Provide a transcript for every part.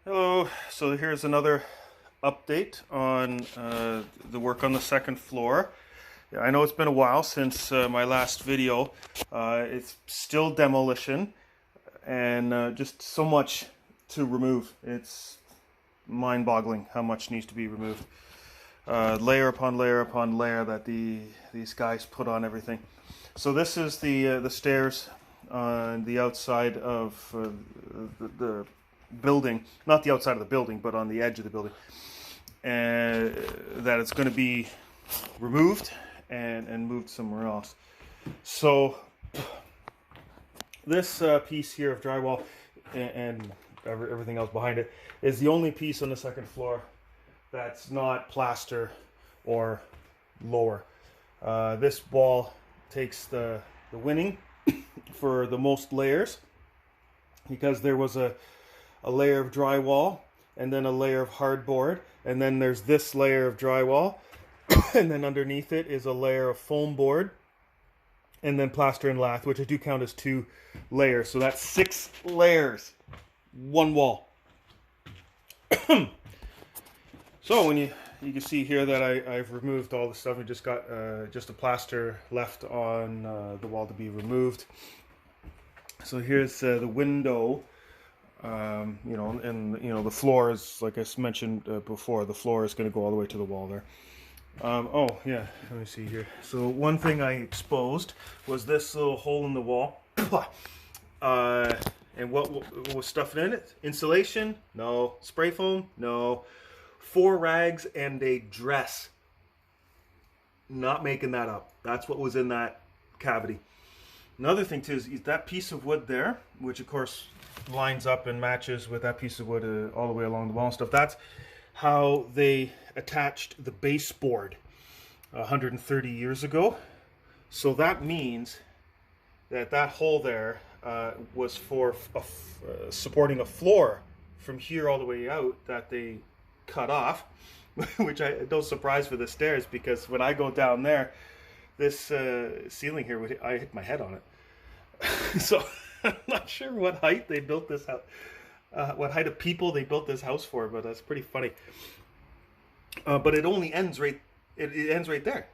Hello, so here's another update on the work on the second floor. I know it's been a while since my last video. It's still demolition and just so much to remove. It's mind-boggling how much needs to be removed. Layer upon layer upon layer that these guys put on everything. So this is the stairs on the outside of the building, not the outside of the building, but on the edge of the building, and that it's going to be removed and moved somewhere else. So this piece here of drywall and everything else behind it is the only piece on the second floor that's not plaster or lower. This wall takes the winning for the most layers, because there was a layer of drywall and then a layer of hardboard, and then there's this layer of drywall and then underneath it is a layer of foam board, and then plaster and lath, which I do count as 2 layers. So that's 6 layers, one wall. So when you can see here that I've removed all the stuff. We just got just a plaster left on the wall to be removed. So here's the window. The floor is, like I mentioned before, the floor is going to go all the way to the wall there. Oh yeah, let me see here. So one thing I exposed was this little hole in the wall. And what was stuffed in it? Insulation? No. Spray foam? No. 4 rags and a dress. Not making that up. That's what was in that cavity. Another thing too is that piece of wood there, which of course lines up and matches with that piece of wood all the way along the wall and stuff. That's how they attached the baseboard 130 years ago. So that means that that hole there was for supporting a floor from here all the way out that they cut off, which I don't surprise for the stairs, because when I go down there, this ceiling here, I hit my head on it. So I'm not sure what height they built this house, what height of people they built this house for, but that's pretty funny. But it only ends right, it ends right there.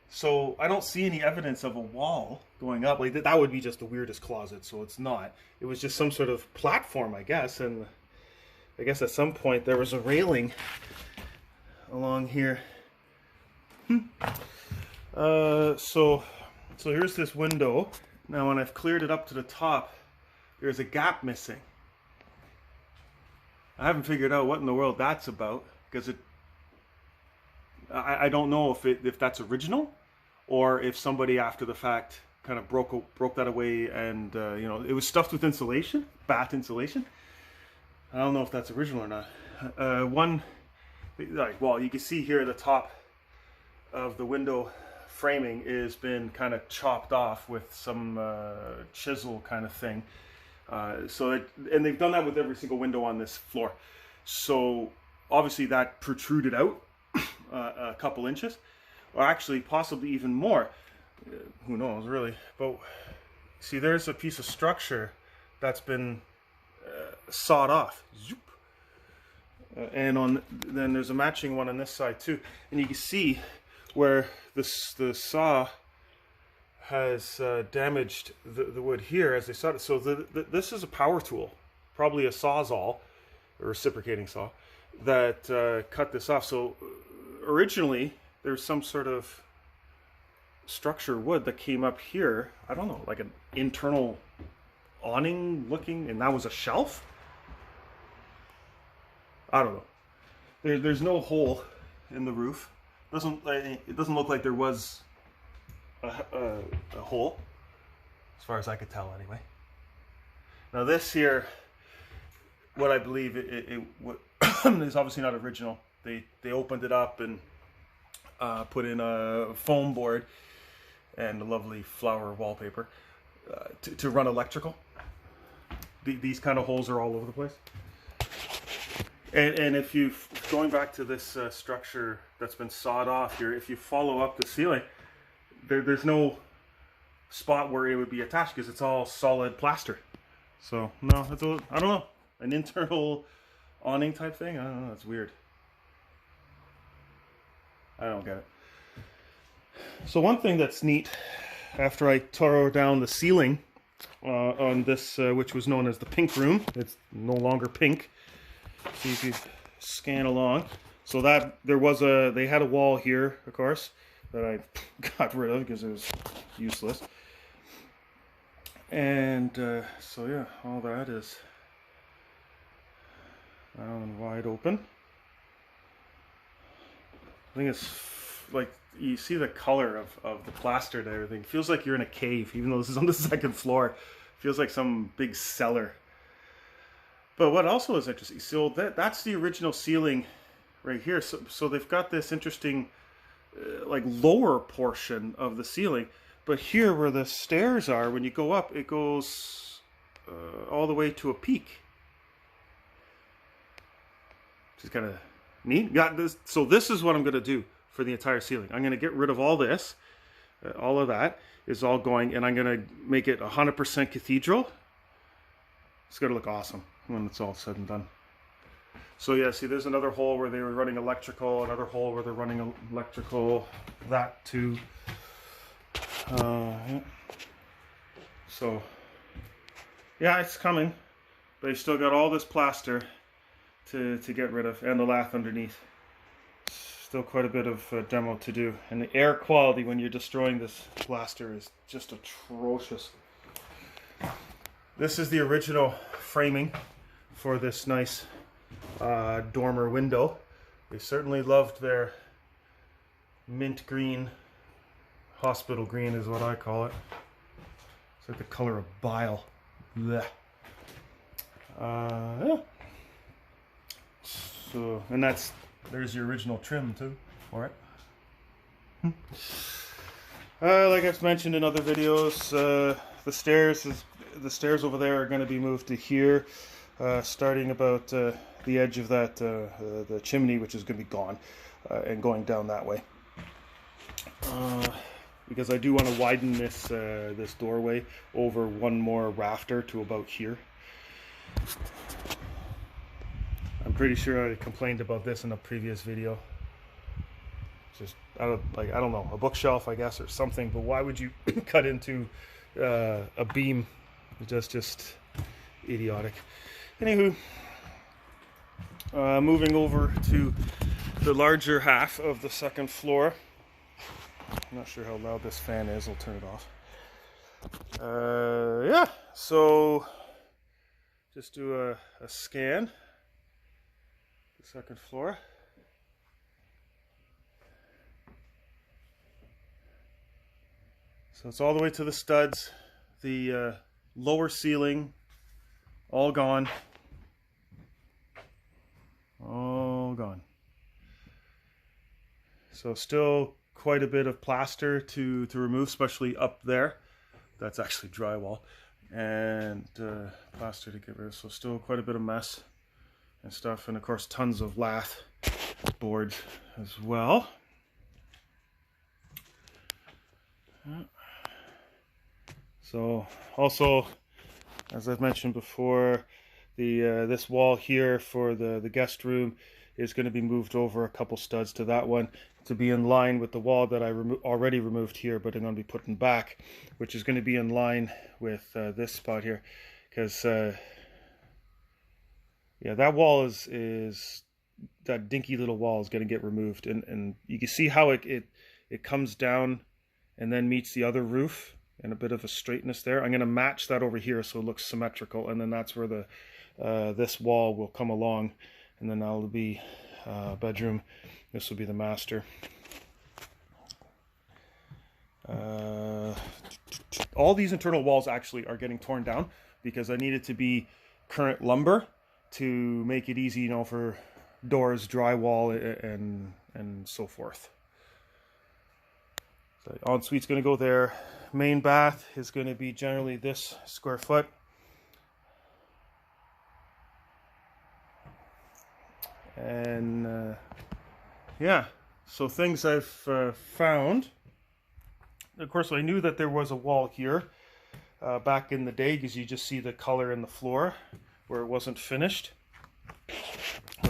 So I don't see any evidence of a wall going up. Like that would be just the weirdest closet, so it's not. It was just some sort of platform, I guess, and I guess at some point there was a railing along here. So here's this window. Now when I've cleared it up to the top, there's a gap missing. I haven't figured out what in the world that's about, because I don't know if that's original, or if somebody after the fact kind of broke that away, and it was stuffed with insulation, bath insulation. I don't know if that's original or not. Well, you can see here at the top of the window framing is been kind of chopped off with some chisel kind of thing. And they've done that with every single window on this floor. So obviously that protruded out a couple inches, or actually possibly even more. Who knows, really? But see, there's a piece of structure that's been sawed off. Zoop. And then there's a matching one on this side too, and you can see where the saw has damaged the wood here as they sawed it. So this is a power tool, probably a Sawzall, a reciprocating saw, that cut this off. So originally there's some sort of structure wood that came up here. I don't know, like an internal awning looking, and that was a shelf. I don't know. There's no hole in the roof. It doesn't look like there was a hole, as far as I could tell anyway. Now this here, what I believe it is obviously not original. They opened it up and put in a foam board and a lovely flower wallpaper to run electrical. These kind of holes are all over the place. And if you, going back to this structure that's been sawed off here, if you follow up the ceiling, there's no spot where it would be attached, because it's all solid plaster. So no, I don't know, an internal awning type thing. I don't know, it's weird. I don't get it. So one thing that's neat, after I tore down the ceiling on this, which was known as the pink room, it's no longer pink. See if you scan along. So that they had a wall here, of course, that I got rid of because it was useless. And so yeah, all that is now and wide open. I think it's like, you see the color of the plaster and everything. It feels like you're in a cave, even though this is on the second floor. It feels like some big cellar. But what also is interesting, so that's the original ceiling right here. So they've got this interesting like lower portion of the ceiling. But here where the stairs are, when you go up, it goes all the way to a peak. Which is kind of neat. Got this. So this is what I'm going to do for the entire ceiling. I'm going to get rid of all this. All of that is all going, and I'm going to make it 100% cathedral. It's going to look awesome when it's all said and done. So yeah, see, there's another hole where they were running electrical, another hole where they're running electrical, that too. Yeah. So yeah, it's coming, but you still got all this plaster to get rid of, and the lath underneath. Still quite a bit of demo to do, and the air quality when you're destroying this plaster is just atrocious. This is the original framing for this nice dormer window. They certainly loved their mint green, hospital green is what I call it. It's like the color of bile. Blech. Yeah. So, and there's the original trim too for it. Like I've mentioned in other videos, the stairs over there are going to be moved to here, starting about the edge of that the chimney, which is going to be gone, and going down that way. Because I do want to widen this this doorway over one more rafter to about here. I'm pretty sure I complained about this in a previous video. Just I don't know, a bookshelf, I guess, or something. But why would you cut into a beam? That's just idiotic. Anywho, moving over to the larger half of the second floor. I'm not sure how loud this fan is. I'll turn it off. Yeah, so just do a scan. The second floor. So it's all the way to the studs. The lower ceiling, all gone. All gone. So still quite a bit of plaster to remove, especially up there. That's actually drywall. And plaster to get rid of. So still quite a bit of mess and stuff. And of course tons of lath boards as well. So also, as I've mentioned before, the this wall here for the guest room is going to be moved over a couple studs to that one to be in line with the wall that I already removed here, but I'm going to be putting back, which is going to be in line with this spot here, because yeah, that wall is that dinky little wall is going to get removed, and you can see how it comes down and then meets the other roof, and a bit of a straightness there. I'm going to match that over here so it looks symmetrical, and then that's where the this wall will come along, and then that'll be bedroom. This will be the master. All these internal walls actually are getting torn down because I need it to be current lumber to make it easy, you know, for doors, drywall, and so forth. So ensuite's going to go there. Main bath is going to be generally this square foot. And yeah, so things I've found. Of course, I knew that there was a wall here back in the day because you just see the color in the floor where it wasn't finished.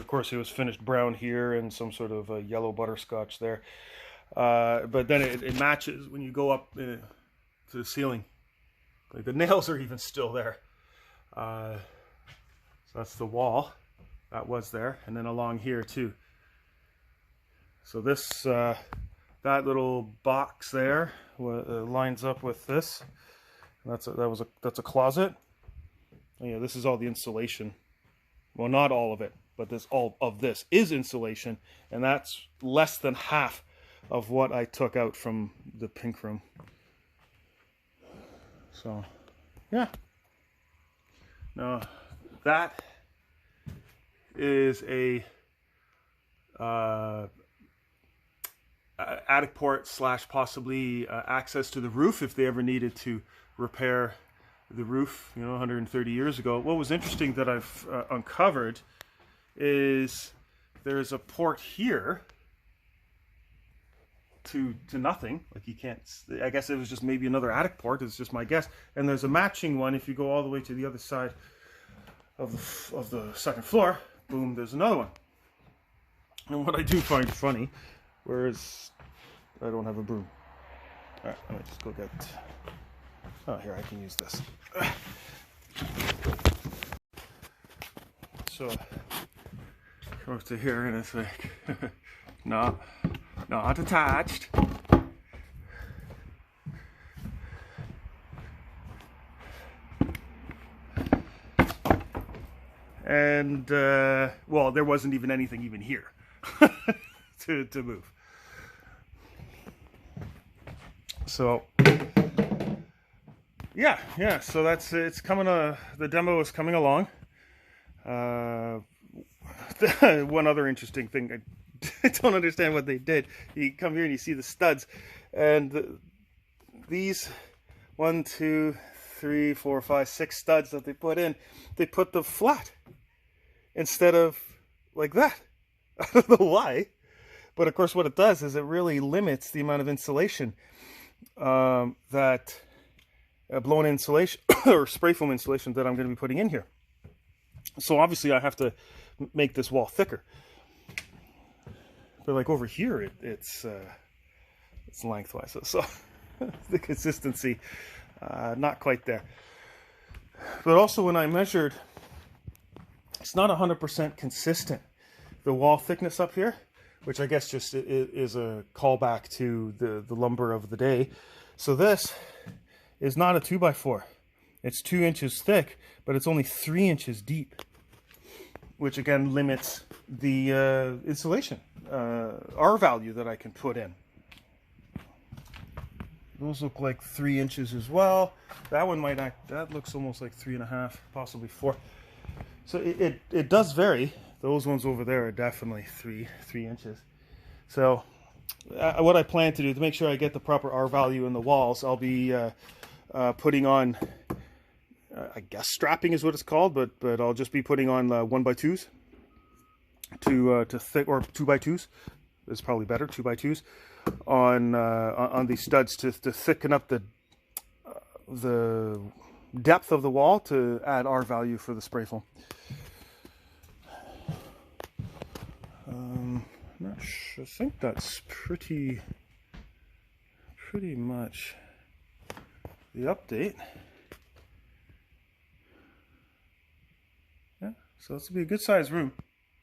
course, it was finished brown here and some sort of yellow butterscotch there. But then it matches when you go up to the ceiling. Like the nails are even still there. So that's the wall that was there, and then along here too. So this that little box there lines up with this. That's a closet. Oh, yeah, this is all the insulation. Well, not all of it, but all of this is insulation, and that's less than half of what I took out from the pink room. So, yeah. Now, that is a attic port / possibly access to the roof if they ever needed to repair the roof, 130 years ago. What was interesting that I've uncovered is there's a port here to nothing. Like you can't, I guess it was just maybe another attic port, it's just my guess. And there's a matching one if you go all the way to the other side of the second floor. Boom, there's another one. And what I do find funny, whereas I don't have a broom. All right, let me just go get, oh, here, I can use this. So, come up to here and it's like, no, not attached. And, well, there wasn't even anything even here to move. So, yeah, so that's, it's coming, the demo is coming along. One other interesting thing, I don't understand what they did. You come here and you see the studs, and these 1, 2, 3, 4, 5, 6 studs that they put in, they put them flat instead of like that. I don't know why, but of course what it does is it really limits the amount of insulation that blown insulation or spray foam insulation that I'm going to be putting in here. So obviously I have to make this wall thicker. But like over here, it's lengthwise, so the consistency not quite there. But also when I measured, it's not 100% consistent. The wall thickness up here, which I guess just is a callback to the lumber of the day. So this is not a 2x4. It's 2 inches thick, but it's only 3 inches deep, which again limits the insulation, R value that I can put in. Those look like 3 inches as well. That one might act, that looks almost like 3.5, possibly 4. So it does vary. Those ones over there are definitely 3 inches. So what I plan to do to make sure I get the proper R value in the walls, I'll be putting on, I guess strapping is what it's called, but I'll just be putting on 1x2s to thick, or 2x2s. It's probably better, 2x2s on these studs to thicken up the depth of the wall to add R value for the spray foam. Not sure. I think that's pretty much the update. Yeah, so this will be a good sized room,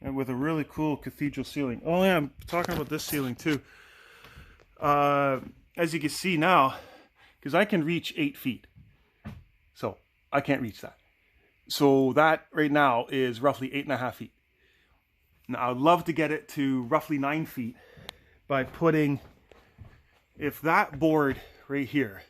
and with a really cool cathedral ceiling. Oh yeah, I'm talking about this ceiling too. As you can see now, because I can reach 8 feet, so I can't reach that. So that right now is roughly 8.5 feet. Now I'd love to get it to roughly 9 feet by putting, if that board right here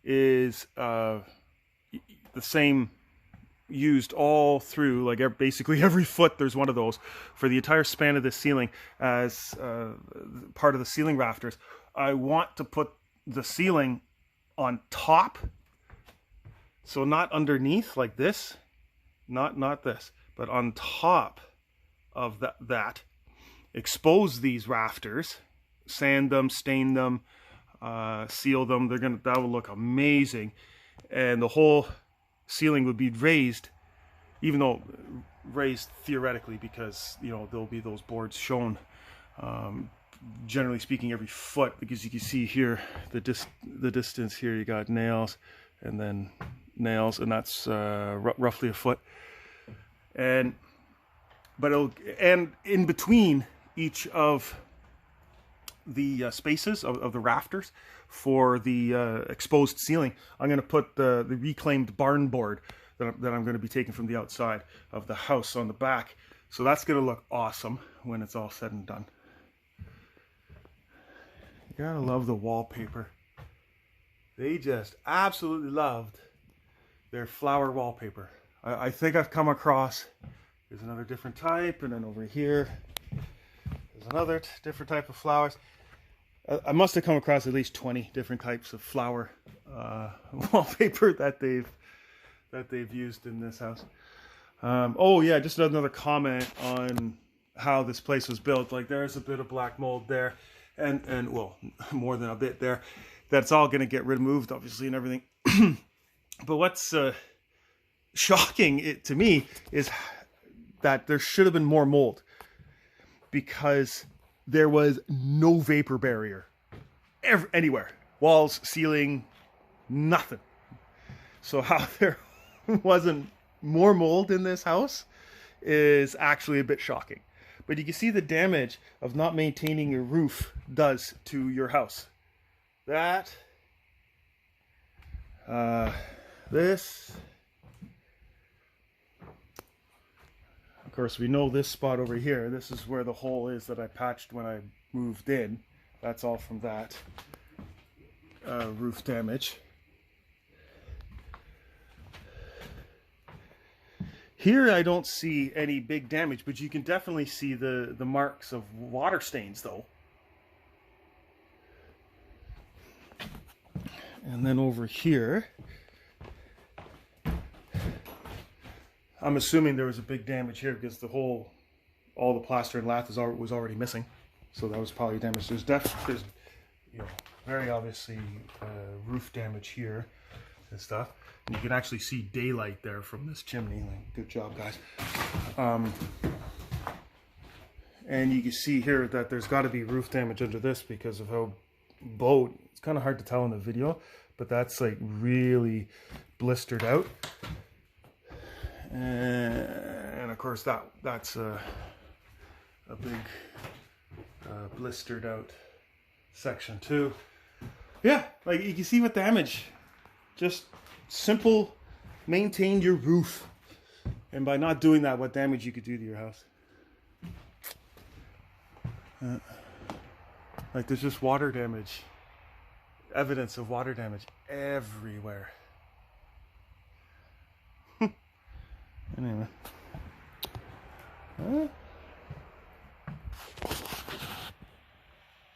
is the same used all through, like basically every foot there's one of those for the entire span of the ceiling as part of the ceiling rafters. I want to put the ceiling on top, so not underneath like this, not this, but on top of that, expose these rafters, sand them, stain them, seal them. That will look amazing, and the whole ceiling would be raised, even though raised theoretically because, you know, there'll be those boards shown, generally speaking, every foot, because you can see here the distance here. You got nails and then nails, and that's roughly a foot. And in between each of the spaces of the rafters for the exposed ceiling, I'm going to put the reclaimed barn board that I'm going to be taking from the outside of the house on the back. So that's going to look awesome when it's all said and done. You gotta love the wallpaper. They just absolutely loved their flower wallpaper. I think I've come across, there's another different type, and then over here there's another different type of flowers. I must have come across at least 20 different types of flower wallpaper that they've used in this house. Oh yeah, just another comment on how this place was built. Like, there's a bit of black mold there, and well, more than a bit there. That's all going to get removed, obviously, and everything. But what's shocking to me is that there should have been more mold, because there was no vapor barrier anywhere. Walls, ceiling, nothing. So how there wasn't more mold in this house is actually a bit shocking. But you can see the damage of not maintaining your roof does to your house. That, this, of course, we know this spot over here. This is where the hole is that I patched when I moved in. That's all from that roof damage. Here I don't see any big damage, but you can definitely see the marks of water stains though. And then over here, I'm assuming there was a big damage here because all the plaster and lath was already missing. So that was probably damaged. There's you know, very obviously roof damage here and stuff. And you can actually see daylight there from this chimney. Like, good job, guys. And you can see here that there's got to be roof damage under this because of how bowed. It's kind of hard to tell in the video, but that's like really blistered out. And of course that's a big blistered out section too. Yeah, like you can see what damage. Just simple, maintain your roof. And by not doing that, what damage you could do to your house. Like, there's just water damage. Evidence of water damage everywhere. Anyway.